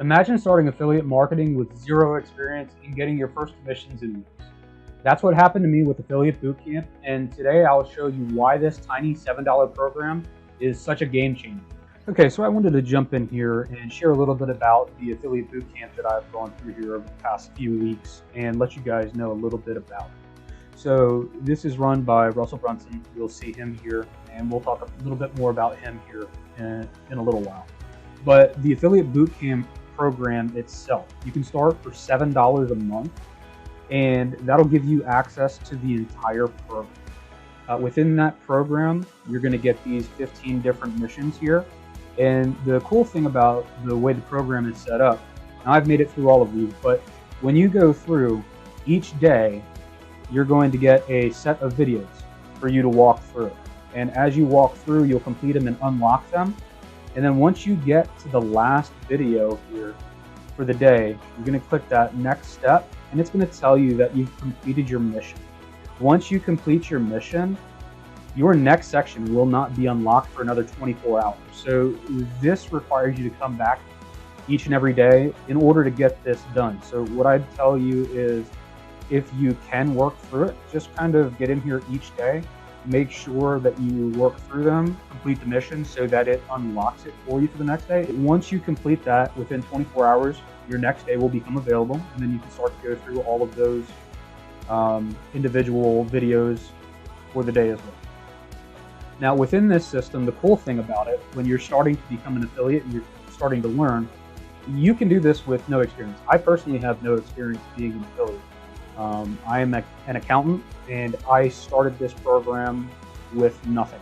Imagine starting affiliate marketing with zero experience and getting your first commissions in weeks. That's what happened to me with Affiliate Bootcamp, and today I'll show you why this tiny $7 program is such a game changer. Okay, so I wanted to jump in here and share a little bit about the Affiliate Bootcamp that I've gone through here over the past few weeks and let you guys know a little bit about it. So this is run by Russell Brunson. You'll see him here, and we'll talk a little bit more about him here in a little while. But the Affiliate Bootcamp program itself, you can start for $7 a month, and that'll give you access to the entire program. Within that program, you're going to get these 15 different missions here. And the cool thing about the way the program is set up, now I've made it through all of these, but when you go through each day, you're going to get a set of videos for you to walk through. And as you walk through, you'll complete them and unlock them. And then once you get to the last video here for the day, you're going to click that next step, and it's going to tell you that you've completed your mission. Once you complete your mission, your next section will not be unlocked for another 24 hours. So this requires you to come back each and every day in order to get this done. So what I'd tell you is, if you can work through it, just kind of get in here each day. Make sure that you work through them, complete the mission so that it unlocks it for you for the next day. Once you complete that within 24 hours, your next day will become available, and then you can start to go through all of those individual videos for the day as well. Now within this system, the cool thing about it, when you're starting to become an affiliate and you're starting to learn, you can do this with no experience. I personally have no experience being an affiliate. I am an accountant, and I started this program with nothing.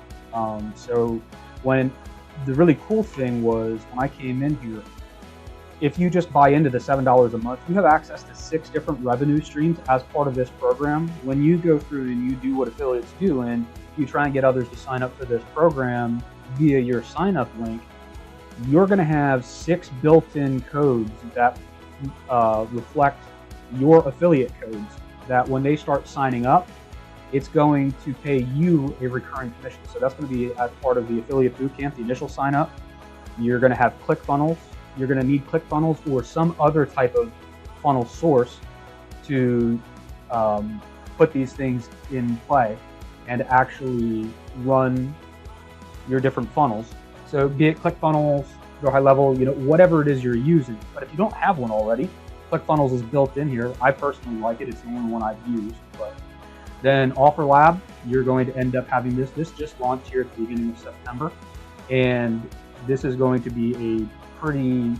So when the really cool thing was, when I came in here, if you just buy into the $7 a month, you have access to 6 different revenue streams as part of this program. When you go through and you do what affiliates do, and you try and get others to sign up for this program via your sign up link, you're going to have 6 built-in codes that reflect your affiliate codes, that when they start signing up, it's going to pay you a recurring commission. So that's going to be as part of the Affiliate Bootcamp, the initial sign up. You're going to have ClickFunnels. You're going to need ClickFunnels or some other type of funnel source to put these things in play and actually run your different funnels. So be it ClickFunnels, Go High Level, whatever it is you're using. But if you don't have one already, ClickFunnels is built in here. I personally like it. It's the only one I've used. But then OfferLab, you're going to end up having this. This just launched here at the beginning of September, and this is going to be a pretty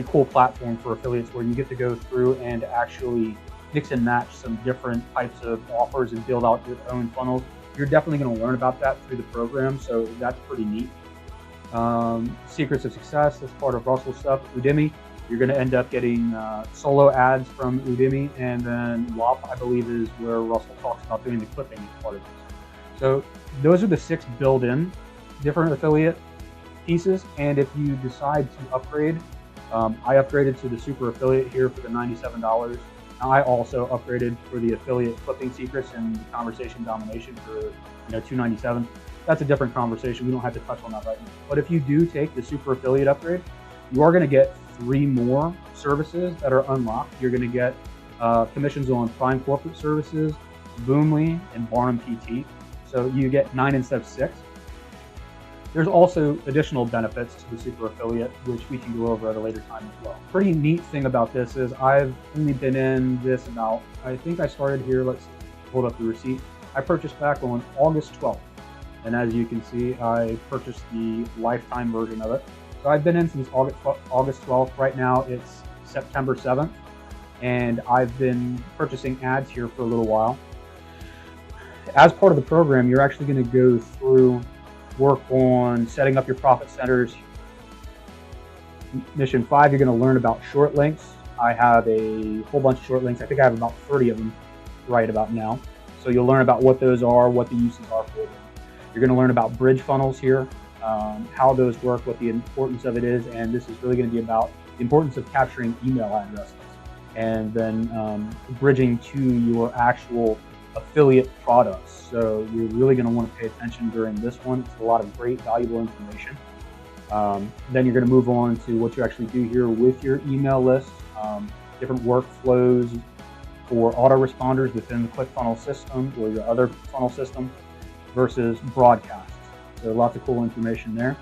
cool platform for affiliates, where you get to go through and actually mix and match some different types of offers and build out your own funnels. You're definitely going to learn about that through the program, so that's pretty neat. Secrets of Success, that's part of Russell's stuff. Udemy, you're going to end up getting solo ads from Udemy, and then WAP, I believe, is where Russell talks about doing the clipping as part of this. So those are the 6 built-in different affiliate pieces, and if you decide to upgrade, I upgraded to the super affiliate here for the $97. Now I also upgraded for the affiliate clipping secrets and the conversation domination for $297. That's a different conversation. We don't have to touch on that right now. But if you do take the super affiliate upgrade, you are going to get 3 more services that are unlocked. You're going to get commissions on Prime Corporate Services, Boomly, and Barnum PT. So you get 9 instead of 6. There's also additional benefits to the super affiliate, which we can go over at a later time as well. Pretty neat thing about this is I've only been in this about, I think I started here, let's hold up the receipt. I purchased back on August 12th. And as you can see, I purchased the lifetime version of it. So I've been in since August 12th. Right now it's September 7th. And I've been purchasing ads here for a little while. As part of the program, you're actually going to go through, work on setting up your profit centers. Mission 5, you're going to learn about short links. I have a whole bunch of short links. I think I have about 30 of them right about now. So you'll learn about what those are, what the uses are for them. You're going to learn about bridge funnels here, how those work, what the importance of it is, and this is really going to be about the importance of capturing email addresses and then bridging to your actual affiliate products. So you're really going to want to pay attention during this one. It's a lot of great, valuable information. Then you're going to move on to what you actually do here with your email list, different workflows for autoresponders within the ClickFunnels system or your other funnel system versus broadcasts. So lots of cool information there.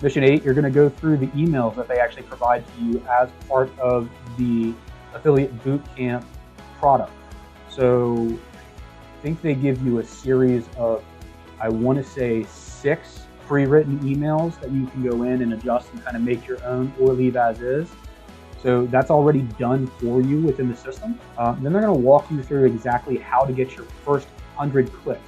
Mission 8, you're going to go through the emails that they actually provide to you as part of the Affiliate Bootcamp product. So I think they give you a series of, I want to say, 6 pre-written emails that you can go in and adjust and kind of make your own or leave as is. So that's already done for you within the system. Then they're going to walk you through exactly how to get your first 100 clicks.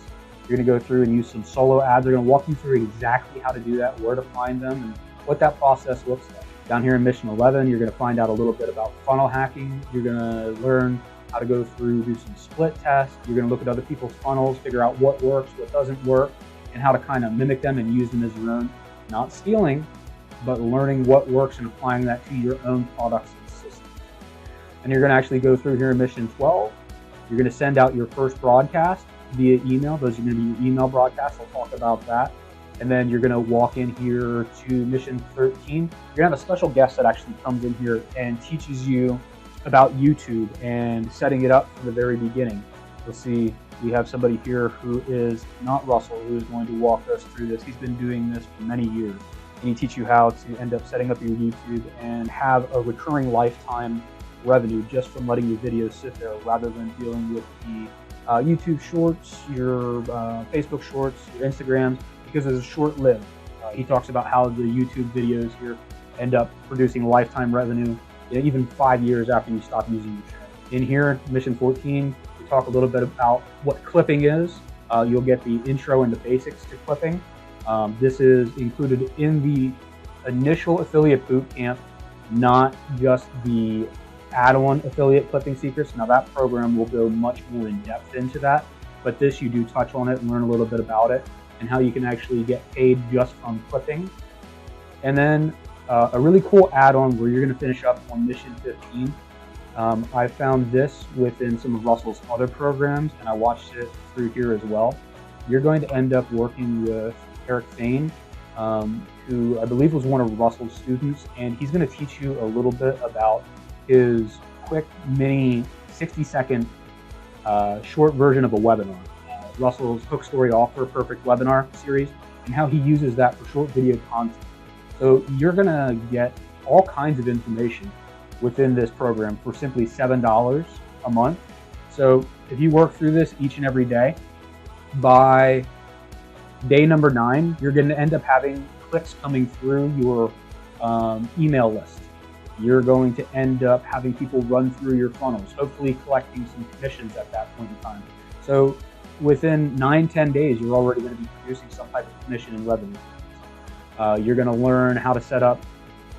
You're going to go through and use some solo ads. They're going to walk you through exactly how to do that, where to find them, and what that process looks like. Down here in Mission 11, you're going to find out a little bit about funnel hacking. You're going to learn how to go through, do some split tests. You're going to look at other people's funnels, figure out what works, what doesn't work, and how to kind of mimic them and use them as your own. Not stealing, but learning what works and applying that to your own products and systems. And you're going to actually go through here in Mission 12. You're going to send out your first broadcast via email. Those are going to be your email broadcasts. I'll talk about that. And then you're going to walk in here to Mission 13. You're going to have a special guest that actually comes in here and teaches you about YouTube and setting it up from the very beginning. You'll see we have somebody here who is not Russell, who is going to walk us through this. He's been doing this for many years. And he teaches you how to end up setting up your YouTube and have a recurring lifetime revenue just from letting your videos sit there rather than dealing with the YouTube shorts, your Facebook shorts, your Instagrams, because it's short-lived. He talks about how the YouTube videos here end up producing lifetime revenue, even 5 years after you stop using your channel. In here, Mission 14, we talk a little bit about what clipping is. You'll get the intro and the basics to clipping. This is included in the initial affiliate bootcamp, not just the add-on affiliate clipping secrets. Now that program will go much more in depth into that, but this you do touch on it and learn a little bit about it and how you can actually get paid just from clipping. And then a really cool add-on where you're going to finish up on Mission 15. I found this within some of Russell's other programs, and I watched it through here as well. You're going to end up working with Eric Fain, who I believe was one of Russell's students, and he's going to teach you a little bit about his quick mini 60-second short version of a webinar. Russell's Hook Story Offer Perfect webinar series, and how he uses that for short video content. So you're going to get all kinds of information within this program for simply $7 a month. So if you work through this each and every day, by day number 9, you're going to end up having clicks coming through your email list. You're going to end up having people run through your funnels, hopefully collecting some commissions at that point in time. So within 9-10 days, you're already going to be producing some type of commission and revenue. You're going to learn how to set up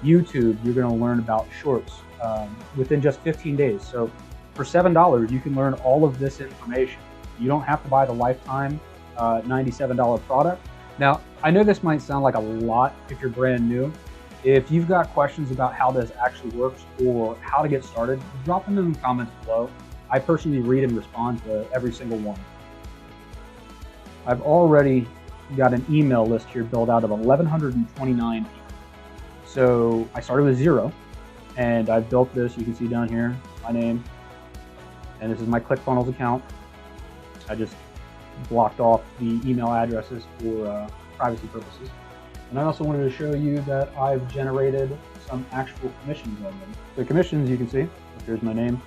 YouTube. You're going to learn about shorts within just 15 days. So for $7, you can learn all of this information. You don't have to buy the lifetime $97 product. Now, I know this might sound like a lot if you're brand new. If you've got questions about how this actually works or how to get started, drop them in the comments below. I personally read and respond to every single one. I've already got an email list here built out of 1,129 people. So I started with 0, and I've built this. You can see down here my name, and this is my ClickFunnels account. I just blocked off the email addresses for privacy purposes. And I also wanted to show you that I've generated some actual commissions already. The commissions, you can see, here's my name,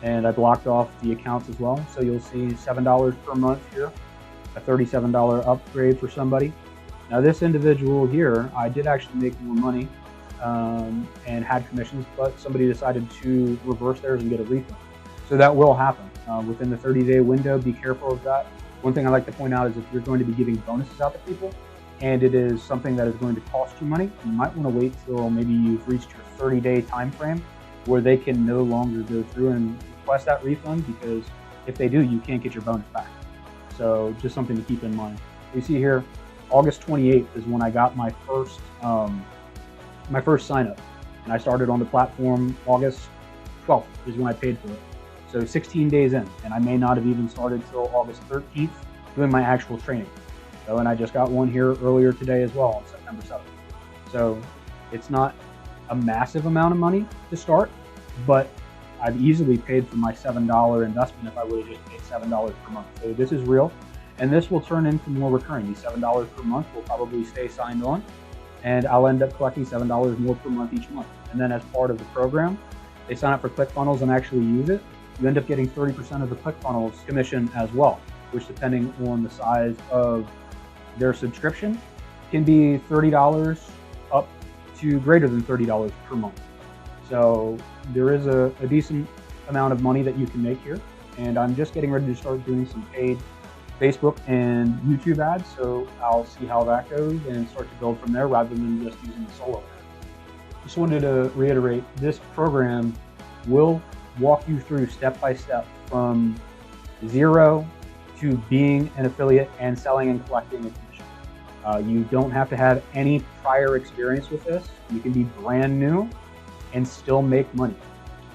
and I blocked off the accounts as well. So you'll see $7 per month here, a $37 upgrade for somebody. Now this individual here, I did actually make more money and had commissions, but somebody decided to reverse theirs and get a refund. So that will happen within the 30-day window. Be careful of that. One thing I like to point out is if you're going to be giving bonuses out to people, and it is something that is going to cost you money, you might want to wait till maybe you've reached your 30-day time frame where they can no longer go through and request that refund, because if they do, you can't get your bonus back. So just something to keep in mind. You see here, August 28th is when I got my first sign up, and I started on the platform. August 12th is when I paid for it. So 16 days in, and I may not have even started till August 13th doing my actual training. So, and I just got one here earlier today as well on September 7th. So it's not a massive amount of money to start, but I've easily paid for my $7 investment if I would have just paid $7 per month. So this is real, and this will turn into more recurring. These $7 per month will probably stay signed on, and I'll end up collecting $7 more per month each month. And then as part of the program, they sign up for ClickFunnels and actually use it. You end up getting 30% of the ClickFunnels commission as well, which, depending on the size of their subscription, can be $30 up to greater than $30 per month. So there is a decent amount of money that you can make here. And I'm just getting ready to start doing some paid Facebook and YouTube ads. So I'll see how that goes and start to build from there rather than just using the solo ads. Just wanted to reiterate, this program will walk you through step by step from zero to being an affiliate and selling and collecting a commission. You don't have to have any prior experience with this. You can be brand new and still make money.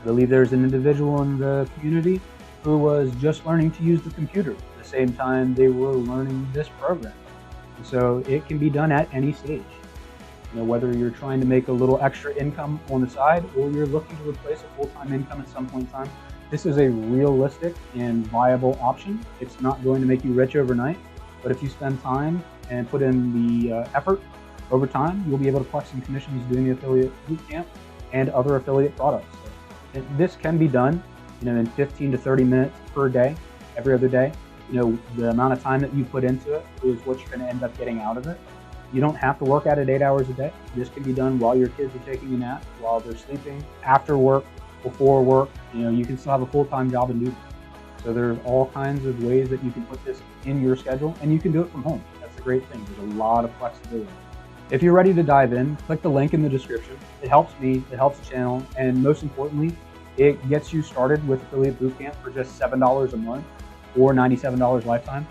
I believe there's an individual in the community who was just learning to use the computer at the same time they were learning this program. And so it can be done at any stage. You know, whether you're trying to make a little extra income on the side or you're looking to replace a full-time income at some point in time, this is a realistic and viable option. It's not going to make you rich overnight, but if you spend time and put in the effort over time, you'll be able to collect some commissions doing the affiliate bootcamp and other affiliate products. So this can be done, in 15 to 30 minutes per day, every other day. The amount of time that you put into it is what you're going to end up getting out of it. You don't have to work at it 8 hours a day. This can be done while your kids are taking a nap, while they're sleeping, after work, before work. You can still have a full-time job and do this. So there's all kinds of ways that you can put this in your schedule, and you can do it from home. That's the great thing. There's a lot of flexibility. If you're ready to dive in, click the link in the description. It helps me, it helps the channel, and most importantly, it gets you started with Affiliate Bootcamp for just $7 a month or $97 lifetime.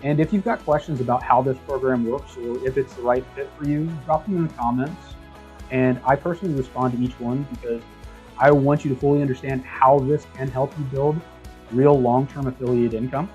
And if you've got questions about how this program works or if it's the right fit for you, drop them in the comments. And I personally respond to each one because I want you to fully understand how this can help you build real long-term affiliate income.